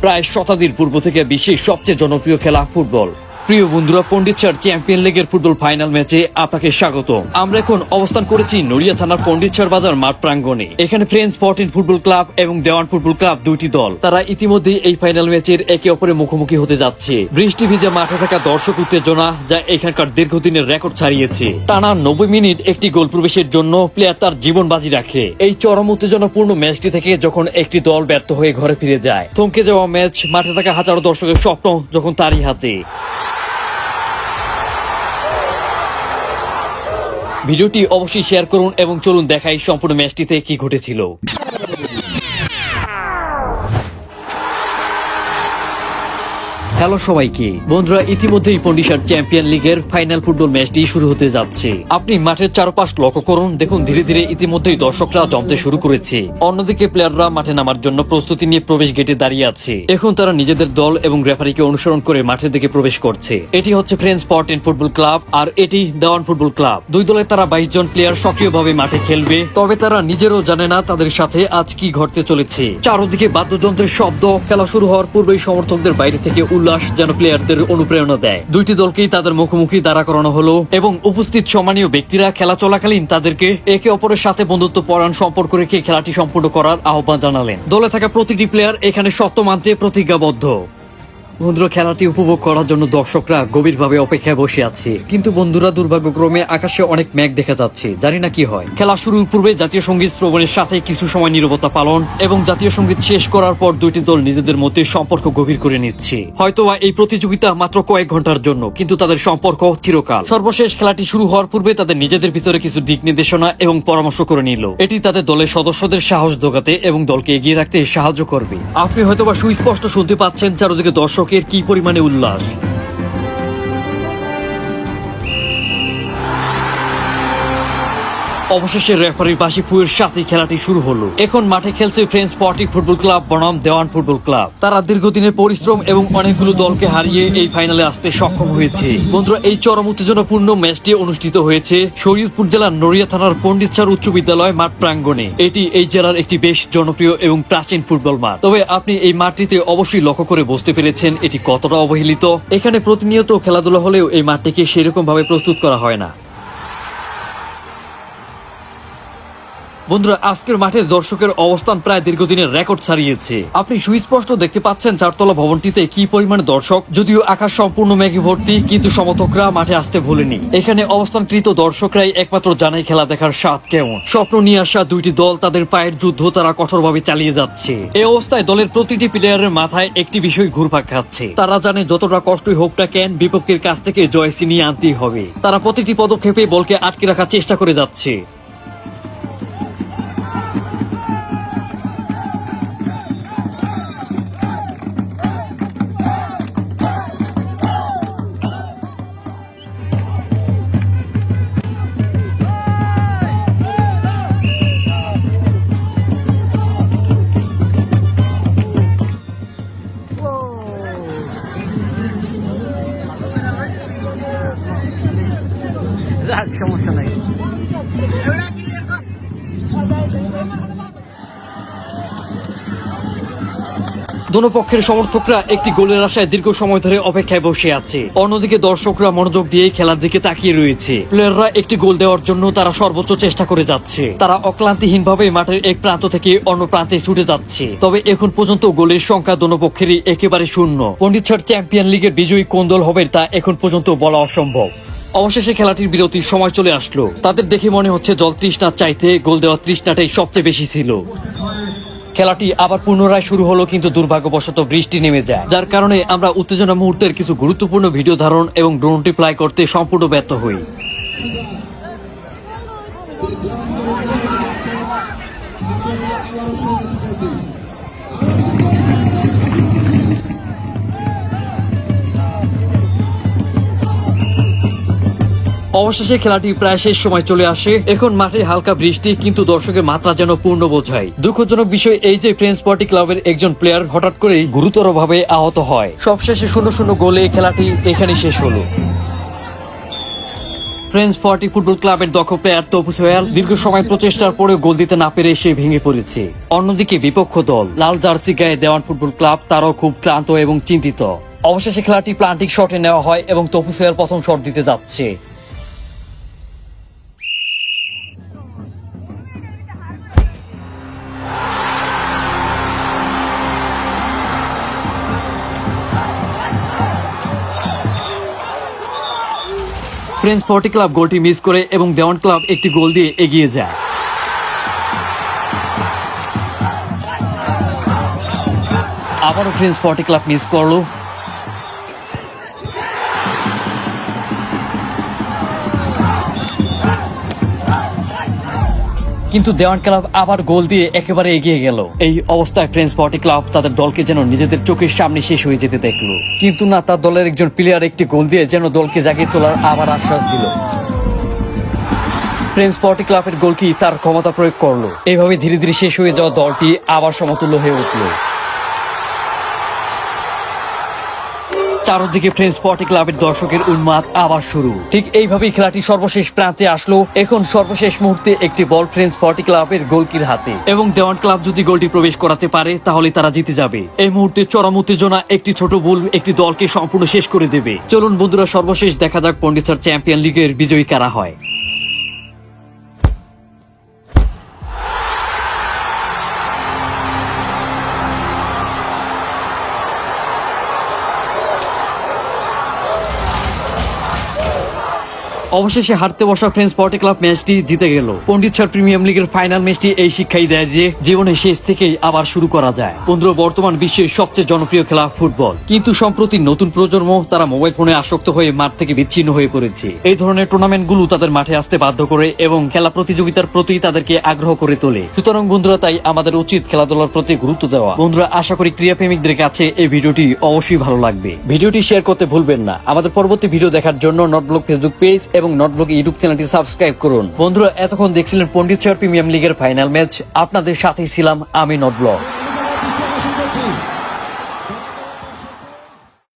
প্রায় শতাব্দীর পূর্ব থেকে বিশ্বের সবচেয়ে জনপ্রিয় খেলা ফুটবল। প্রিয় বন্ধুরা, পণ্ডিত স্যার চ্যাম্পিয়ন লিগের ফুটবল ফাইনাল ম্যাচে আপনাকে স্বাগত। আমরা এখন অবস্থান করেছি নড়িয়া থানার পণ্ডিত স্যার বাজার মাঠ প্রাঙ্গণে। এখানে ফ্রেন্ডস 14 ফুটবল ক্লাব এবং দেওয়ান ফুটবল ক্লাব দুইটি দল, তারা ইতিমধ্যে এই ফাইনাল ম্যাচের একে অপরের মুখোমুখি হতে যাচ্ছে। বৃষ্টি ভিজে মাঠে থাকা দর্শক উত্তেজনা যা এখানকার দীর্ঘদিনের রেকর্ড ছাড়িয়েছে। টানা 90 মিনিট একটি গোল প্রবেশের জন্য প্লেয়ার তার জীবন বাজি রাখে। এই চরম উত্তেজনাপূর্ণ ম্যাচটি থেকে যখন একটি দল ব্যর্থ হয়ে ঘরে ফিরে যায়, থমকে যাওয়া ম্যাচ, মাঠে থাকা হাজারো দর্শকের স্বপ্ন যখন তারই হাতে। ভিডিওটি অবশ্যই শেয়ার করুন এবং চলুন দেখাই সম্পূর্ণ ম্যাচটিতে কি ঘটেছিল। হ্যালো সবাইকে বন্ধুরা, ইতিমধ্যেই পণ্ডিত স্যার চ্যাম্পিয়ন লিগের ফাইনাল ফুটবল ম্যাচটি শুরু হতে যাচ্ছে। আপনি মাঠের চারপাশ লক্ষ্য করুন, দেখুন ধীরে ধীরে ইতিমধ্যেই দর্শকরা জমতে শুরু করেছে। অন্যদিকে প্লেয়াররা মাঠে নামার জন্য প্রস্তুতি নিয়ে প্রবেশ গেটে দাঁড়িয়ে আছে। এখন তারা নিজেদের দল এবং রেফারিকে অনুসরণ করে মাঠের দিকে প্রবেশ করছে। এটি হচ্ছে ফ্রেন্ডস 14 ফুটবল ক্লাব আর এটি দেওয়ান ফুটবল ক্লাব। দুই দলে তারা 22 জন প্লেয়ার সক্রিয়ভাবে মাঠে খেলবে, তবে তারা নিজেরও জানে না তাদের সাথে আজ কি ঘটতে চলেছে। চারদিকে বাদ্যযন্ত্রের শব্দ, খেলা শুরু হওয়ার পূর্বেই সমর্থকদের বাইরে থেকে উল্লাস যেন প্লেয়ারদের অনুপ্রেরণা দেয়। দুইটি দলকেই তাদের মুখোমুখি দাঁড়া করানো হলো এবং উপস্থিত সম্মানীয় ব্যক্তিরা খেলা চলাকালীন তাদেরকে একে অপরের সাথে বন্ধুত্ব পরায়ণ সম্পর্ক রেখে খেলাটি সম্পূর্ণ করার আহ্বান জানালেন। দলে থাকা প্রতিটি প্লেয়ার এখানে সত্য মানতে প্রতিজ্ঞাবদ্ধ। বন্ধুরা, খেলাটি উপভোগ করার জন্য দর্শকরা গভীরভাবে অপেক্ষায় বসে আছে, কিন্তু বন্ধুরা দুর্ভাগ্যক্রমে আকাশে অনেক মেঘ দেখা যাচ্ছে। জানি না কি হয়। খেলা শুরুর পূর্বে জাতীয় সঙ্গীত শ্রবণের সাথে কিছু সময় নীরবতা পালন এবং জাতীয় সঙ্গীত শেষ করার পর দুইটি দল নিজেদের মধ্যে সম্পর্ক গভীর করে নিচ্ছে। হয়তোবা এই প্রতিযোগিতা মাত্র কয়েক ঘন্টার জন্য, কিন্তু তাদের সম্পর্ক চিরকাল। সর্বশেষ খেলাটি শুরু হওয়ার পূর্বে তাদের নিজেদের ভিতরে কিছু দিক নির্দেশনা এবং পরামর্শ করে নিল। এটি তাদের দলের সদস্যদের সাহস জোগাতে এবং দলকে এগিয়ে রাখতে সাহায্য করবে। আপনি হয়তোবা সুস্পষ্ট শুনতে পাচ্ছেন চারদিকে দর্শকের কি পরিমাণে উল্লাস। অবশেষে রেফারির বাঁশি ফুয়ের সাথে খেলাটি শুরু হলো। এখন মাঠে খেলছে ফ্রেন্ডস 14 ফুটবল ক্লাব বনাম দেওয়ান ফুটবল ক্লাব। তারা দীর্ঘদিনের পরিশ্রম এবং অনেকগুলো দলকে হারিয়ে এই ফাইনালে আসতে সক্ষম হয়েছে। বন্ধুরা, এই চরম উত্তেজনাপূর্ণ ম্যাচটি অনুষ্ঠিত হয়েছে শরীয়তপুর জেলার নড়িয়া থানার পণ্ডিত স্যার উচ্চ বিদ্যালয় মাঠ প্রাঙ্গণে। এটি এই জেলার একটি বেশ জনপ্রিয় এবং প্রাচীন ফুটবল মাঠ। তবে আপনি এই মাঠটিতে অবশ্যই লক্ষ্য করে বুঝতে পেরেছেন এটি কতটা অবহেলিত। এখানে প্রতিনিয়ত খেলাধুলা হলেও এই মাঠটিকে সেরকম ভাবে প্রস্তুত করা হয় না। বন্ধুরা, আজকের মাঠে দর্শকের অবস্থান প্রায় দীর্ঘদিনের রেকর্ড ছাড়িয়েছে। আপনি সুস্পষ্ট দেখতে পাচ্ছেন চারতলা ভবনটিতে কি পরিমাণে দর্শক। যদিও আকাশ সম্পূর্ণ মেঘে ভর্তি, কিন্তু সমর্থকরা মাঠে আসতে ভুলেনি। এখানে অবস্থানকৃত দর্শকরাই একমাত্র জানে খেলা দেখার স্বাদ কেমন। স্বপ্ন নিয়ে আসা দুইটি দল, তাদের পায়ের যুদ্ধ তারা কঠোরভাবে চালিয়ে যাচ্ছে। এই অবস্থায় দলের প্রতিটি প্লেয়ারের মাথায় একটি বিষয় ঘুরপাক খাচ্ছে। তারা জানে যতটা কষ্টই হোক না কেন বিপক্ষের কাছ থেকে জয় ছিনিয়ে আনতেই হবে। তারা প্রতিটি পদক্ষেপে বলকে আটকে রাখার চেষ্টা করে যাচ্ছে। সমস্যা নাই। দোনো পক্ষের সমর্থকরা একটি গোলের আশায় দীর্ঘ সময় ধরে অপেক্ষায় বসে আছে। অন্যদিকে দর্শকরা মনোযোগ দিয়ে খেলার দিকে তাকিয়ে রয়েছে। প্লেয়াররা একটি গোল দেওয়ার জন্য তারা সর্বোচ্চ চেষ্টা করে যাচ্ছে। তারা অক্লান্তিহীনভাবে মাঠের এক প্রান্ত থেকে অন্য প্রান্তে ছুটে যাচ্ছে। তবে এখন পর্যন্ত গোলের সংখ্যা দোনো পক্ষেরই একেবারে শূন্য। পণ্ডিত স্যার চ্যাম্পিয়ন লিগের বিজয়ী কোন দল হবে তা এখন পর্যন্ত বলা অসম্ভব। অবশেষে খেলাটির বিরতির সময় চলে আসলো। তাদের দেখে মনে হচ্ছে জল তৃষ্ণার চাইতে গোল দেওয়ার তৃষ্ণাটাই সবচেয়ে বেশি ছিল। খেলাটি আবার পুনরায় শুরু হলো, কিন্তু দুর্ভাগ্যবশত বৃষ্টি নেমে যায়, যার কারণে আমরা উত্তেজনা মুহূর্তের কিছু গুরুত্বপূর্ণ ভিডিও ধারণ এবং ড্রোনটি ফ্লাই করতে সম্পূর্ণ ব্যর্থ হই। অবশেষে খেলাটি প্রায় শেষ সময় চলে আসে। এখন মাঠে হালকা বৃষ্টি, কিন্তু দর্শকের মাত্রা যেন পূর্ণ বোঝায়। দুঃখজনক বিষয় এই যে ফ্রেন্ডস 14 ক্লাবের একজন প্লেয়ার হঠাৎ করেই গুরুতরভাবে আহত হয়। সবশেষে 0-0 গোলে খেলাটি এখানে শেষ হলো। ফ্রেঞ্চ 40 ফুটবল ক্লাবের দক্ষ প্লেয়ার তপু সোহেল দীর্ঘ সময় প্রচেষ্টার পরেও গোল দিতে না পেরে সে ভেঙে পড়েছে। অন্যদিকে বিপক্ষ দল লাল জার্সি গায়ে দেওয়ান ফুটবল ক্লাব তারাও খুব ক্লান্ত এবং চিন্তিত। অবশেষে খেলাটি প্লান্টিং শটে নেওয়া হয় এবং তপু সোহেল প্রথম শট দিতে যাচ্ছে। ফ্রেঞ্চ 40 ক্লাব গোলটি মিস করে এবং দেওয়ান ক্লাব একটি গোল দিয়ে এগিয়ে যায়। আবারও ফ্রেঞ্চ 40 ক্লাব মিস করলো। কিন্তু দেওয়ান ক্লাব আবার গোল দিয়ে একেবারে এগিয়ে গেল। এই অবস্থায় ফ্রেঞ্চ 40 ক্লাব তাদের দলকে যেন নিজেদের চোখের সামনে শেষ হয়ে যেতে দেখলো, কিন্তু না, তার দলের একজন প্লেয়ার একটি গোল দিয়ে যেন দলকে জাগিয়ে তোলার আবার আশ্বাস দিল। ফ্রেঞ্চ 40 ক্লাবের গোল কি তার ক্ষমতা প্রয়োগ করলো। এইভাবে ধীরে ধীরে শেষ হয়ে যাওয়া দলটি আবার সমতুল্য হয়ে উঠল। চারদিকে ফ্রেঞ্চ 40 ক্লাবের দর্শকের উন্মাদ আবার শুরু। ঠিক এইভাবেই খেলাটি সর্বশেষ প্রান্তে আসলো। এখন সর্বশেষ মুহূর্তে একটি বল ফ্রেঞ্চ 40 ক্লাবের গোলকির হাতে এবং দেওয়ান ক্লাব যদি গোলটি প্রবেশ করাতে পারে তাহলে তারা জিতে যাবে। এই মুহূর্তে চরম উত্তেজনা, একটি ছোট ভুল একটি দলকে সম্পূর্ণ শেষ করে দেবে। চলুন বন্ধুরা, সর্বশেষ দেখা যাক পন্ডিচার চ্যাম্পিয়ন লিগের বিজয়ী কারা হয়। অবশেষে হারতে বসা ফ্রেঞ্চ 40 ক্লাব ম্যাচটি জিতে গেল। পন্ডিচার প্রিমিয়ার লিগের ফাইনাল ম্যাচটি এই শিক্ষাই দেয় যে জীবনে শেষ থেকেই আবার শুরু করা যায়। বন্ধুরা, বর্তমান বিশ্বের সবচেয়ে জনপ্রিয় খেলা ফুটবল, কিন্তু সম্প্রতি নতুন প্রজন্ম তারা মোবাইল ফোনে আসক্ত হয়ে মাঠ থেকে বিচ্ছিন্ন হয়ে পড়েছে। এই ধরনের টুর্নামেন্টগুলো তাদের মাঠে আসতে বাধ্য করে এবং খেলা প্রতিযোগিতার প্রতি তাদেরকে আগ্রহ করে তোলে। সুতরাং বন্ধুরা, তাই আমাদের উচিত খেলাধুলার প্রতি গুরুত্ব দেওয়া। বন্ধুরা, আশা করি ক্রীড়াপ্রেমিকদের কাছে এই ভিডিওটি অবশ্যই ভালো লাগবে। ভিডিওটি শেয়ার করতে ভুলবেন না। আমাদের পরবর্তী ভিডিও দেখার জন্য নটব্লগ ফেসবুক পেজ এবং নটব্লগ ইউটিউব চ্যানেলটি সাবস্ক্রাইব করুন। বন্ধুরা, এতক্ষণ দেখছিলেন পন্ডিচার প্রিমিয়ার লিগের ফাইনাল ম্যাচ। আপনাদের সাথেই ছিলাম আমি, নটব্লগ।